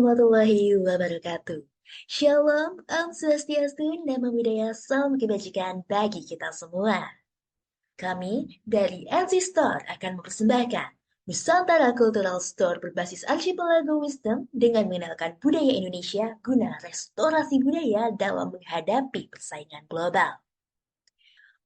warahmatullahi wabarakatuh. Shalom, Om Swastiastu, Namo Buddhaya, Salam Kebajikan bagi kita semua. Kami dari NC Store akan mempersembahkan Nusantara Cultural Store berbasis Archipelago Wisdom dengan mengenalkan budaya Indonesia guna restorasi budaya dalam menghadapi persaingan global.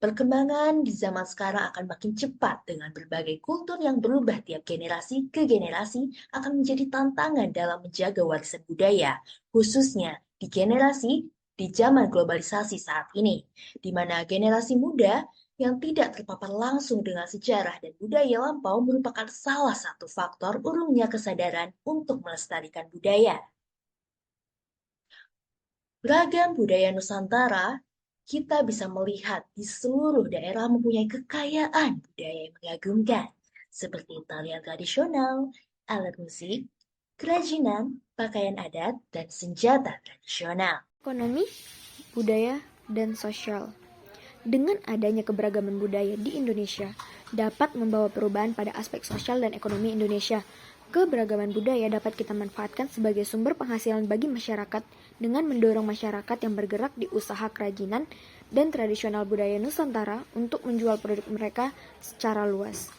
Perkembangan di zaman sekarang akan makin cepat dengan berbagai kultur yang berubah tiap generasi ke generasi akan menjadi tantangan dalam menjaga warisan budaya, khususnya di zaman globalisasi saat ini, di mana generasi muda yang tidak terpapar langsung dengan sejarah dan budaya lampau merupakan salah satu faktor urungnya kesadaran untuk melestarikan budaya. Beragam budaya Nusantara kita bisa melihat di seluruh daerah mempunyai kekayaan budaya yang mengagumkan, seperti tarian tradisional, alat musik, kerajinan, pakaian adat, dan senjata tradisional. Ekonomi, budaya, dan sosial. Dengan adanya keberagaman budaya di Indonesia, dapat membawa perubahan pada aspek sosial dan ekonomi Indonesia. Keberagaman budaya dapat kita manfaatkan sebagai sumber penghasilan bagi masyarakat dengan mendorong masyarakat yang bergerak di usaha kerajinan dan tradisional budaya Nusantara untuk menjual produk mereka secara luas.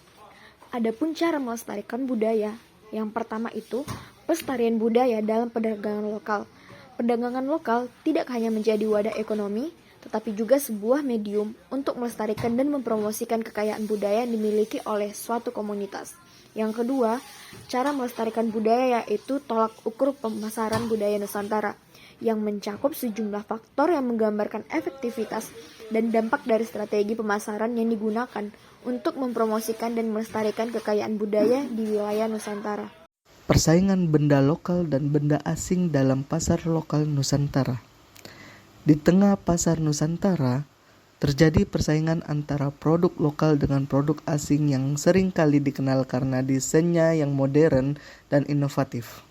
Adapun cara melestarikan budaya, yang pertama itu pelestarian budaya dalam perdagangan lokal. Perdagangan lokal tidak hanya menjadi wadah ekonomi, tetapi juga sebuah medium untuk melestarikan dan mempromosikan kekayaan budaya yang dimiliki oleh suatu komunitas. Yang kedua, cara melestarikan budaya yaitu tolak ukur pemasaran budaya Nusantara yang mencakup sejumlah faktor yang menggambarkan efektivitas dan dampak dari strategi pemasaran yang digunakan untuk mempromosikan dan melestarikan kekayaan budaya di wilayah Nusantara. Persaingan benda lokal dan benda asing dalam pasar lokal Nusantara. Di tengah pasar Nusantara, terjadi persaingan antara produk lokal dengan produk asing yang sering kali dikenal karena desainnya yang modern dan inovatif.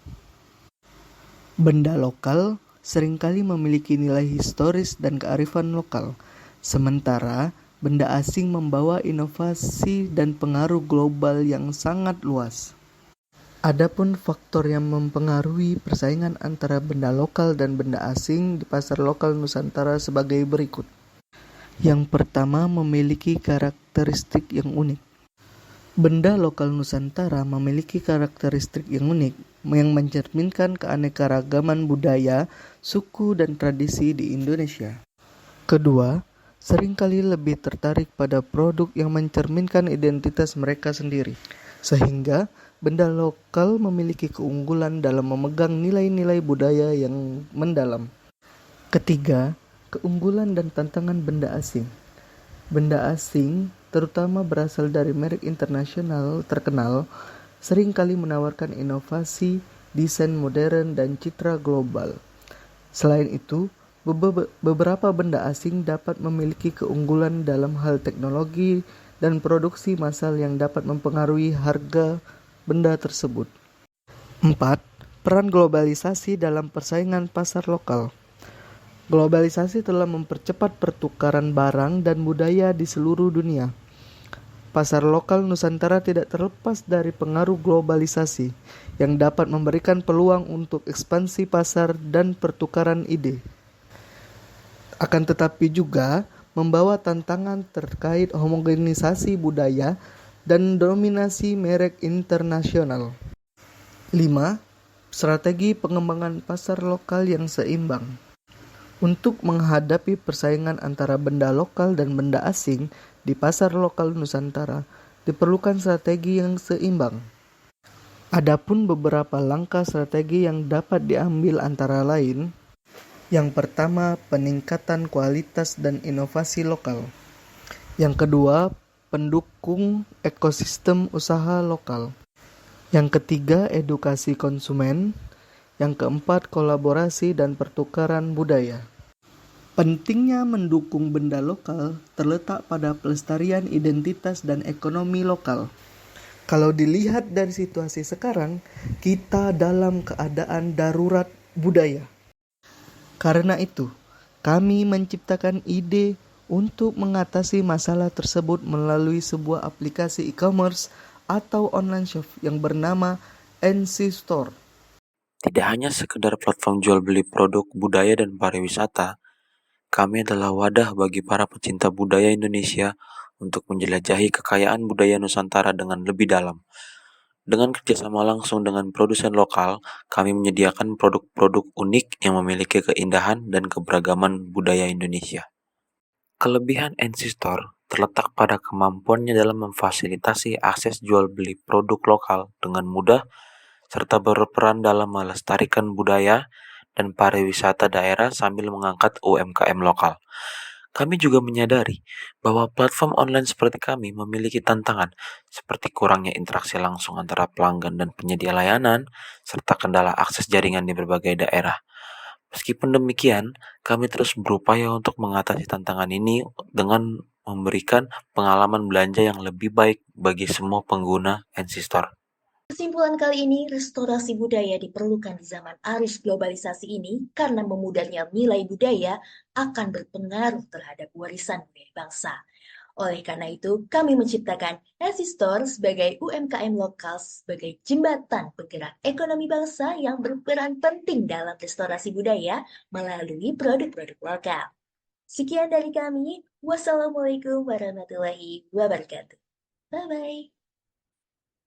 Benda lokal seringkali memiliki nilai historis dan kearifan lokal, sementara benda asing membawa inovasi dan pengaruh global yang sangat luas. Adapun faktor yang mempengaruhi persaingan antara benda lokal dan benda asing di pasar lokal Nusantara sebagai berikut. Yang pertama, memiliki karakteristik yang unik. Benda lokal Nusantara memiliki karakteristik yang unik yang mencerminkan keanekaragaman budaya, suku, dan tradisi di Indonesia. Kedua, seringkali lebih tertarik pada produk yang mencerminkan identitas mereka sendiri, sehingga benda lokal memiliki keunggulan dalam memegang nilai-nilai budaya yang mendalam. Ketiga, keunggulan dan tantangan benda asing. Benda asing, terutama berasal dari merek internasional terkenal, seringkali menawarkan inovasi, desain modern, dan citra global. Selain itu, beberapa benda asing dapat memiliki keunggulan dalam hal teknologi dan produksi massal yang dapat mempengaruhi harga benda tersebut. 4. Peran globalisasi dalam persaingan pasar lokal. Globalisasi telah mempercepat pertukaran barang dan budaya di seluruh dunia. Pasar lokal Nusantara tidak terlepas dari pengaruh globalisasi yang dapat memberikan peluang untuk ekspansi pasar dan pertukaran ide. Akan tetapi juga membawa tantangan terkait homogenisasi budaya dan dominasi merek internasional. 5. Strategi pengembangan pasar lokal yang seimbang. Untuk menghadapi persaingan antara benda lokal dan benda asing di pasar lokal Nusantara, diperlukan strategi yang seimbang. Adapun beberapa langkah strategi yang dapat diambil antara lain, yang pertama, peningkatan kualitas dan inovasi lokal. Yang kedua, pendukung ekosistem usaha lokal. Yang ketiga, edukasi konsumen. Yang keempat, kolaborasi dan pertukaran budaya. Pentingnya mendukung benda lokal terletak pada pelestarian identitas dan ekonomi lokal. Kalau dilihat dari situasi sekarang, kita dalam keadaan darurat budaya. Karena itu, kami menciptakan ide untuk mengatasi masalah tersebut melalui sebuah aplikasi e-commerce atau online shop yang bernama NC Store. Tidak hanya sekedar platform jual beli produk budaya dan pariwisata, kami adalah wadah bagi para pecinta budaya Indonesia untuk menjelajahi kekayaan budaya Nusantara dengan lebih dalam. Dengan kerjasama langsung dengan produsen lokal, kami menyediakan produk-produk unik yang memiliki keindahan dan keberagaman budaya Indonesia. Kelebihan NC Store terletak pada kemampuannya dalam memfasilitasi akses jual beli produk lokal dengan mudah serta berperan dalam melestarikan budaya dan pariwisata daerah sambil mengangkat UMKM lokal. Kami juga menyadari bahwa platform online seperti kami memiliki tantangan seperti kurangnya interaksi langsung antara pelanggan dan penyedia layanan, serta kendala akses jaringan di berbagai daerah. Meskipun demikian, kami terus berupaya untuk mengatasi tantangan ini dengan memberikan pengalaman belanja yang lebih baik bagi semua pengguna NC Store. Kesimpulan kali ini, restorasi budaya diperlukan di zaman arus globalisasi ini karena memudahnya nilai budaya akan berpengaruh terhadap warisan budaya bangsa. Oleh karena itu, kami menciptakan NC Store sebagai UMKM lokal sebagai jembatan penggerak ekonomi bangsa yang berperan penting dalam restorasi budaya melalui produk-produk lokal. Sekian dari kami. Wassalamualaikum warahmatullahi wabarakatuh. Bye-bye.